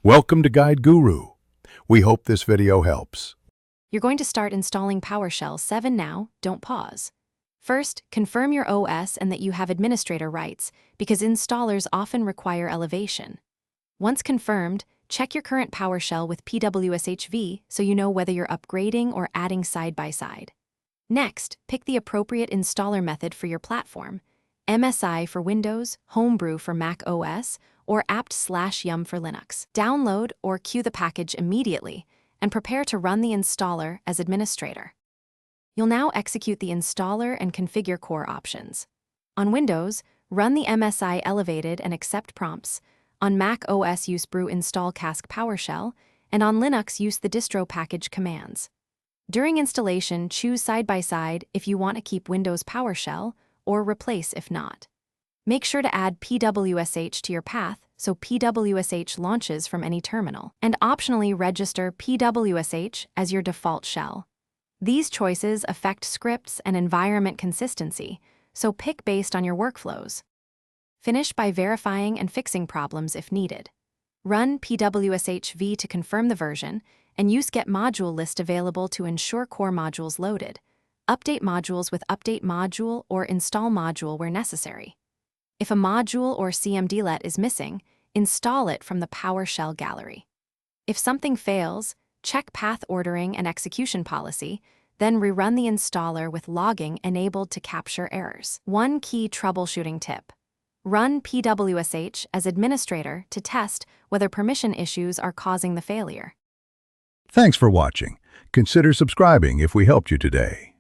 Welcome to Guide Guru. We hope this video helps. You're going to start installing Powershell 7 now, don't pause. First, confirm your OS and that you have administrator rights, because installers often require elevation. Once confirmed, check your current Powershell with PWSHV so you know whether you're upgrading or adding side by side. Next, pick the appropriate installer method for your platform: MSI for Windows, Homebrew for Mac OS, or apt/yum for Linux. Download or queue the package immediately and prepare to run the installer as administrator. You'll now execute the installer and configure core options. On Windows, run the MSI elevated and accept prompts. On Mac OS, use brew install cask PowerShell, and on Linux, use the distro package commands. During installation, choose side by side if you want to keep Windows PowerShell or replace if not. Make sure to add PWSH to your path so PWSH launches from any terminal, and optionally register PWSH as your default shell. These choices affect scripts and environment consistency, so pick based on your workflows. Finish by verifying and fixing problems if needed. Run PWSHV to confirm the version, and use Get Module List available to ensure core modules loaded. Update modules with Update Module or Install Module where necessary. If a module or CMDlet is missing, install it from the PowerShell gallery. If something fails, check path ordering and execution policy, then rerun the installer with logging enabled to capture errors. One key troubleshooting tip: run PWSH as administrator to test whether permission issues are causing the failure. Thanks for watching. Consider subscribing if we helped you today.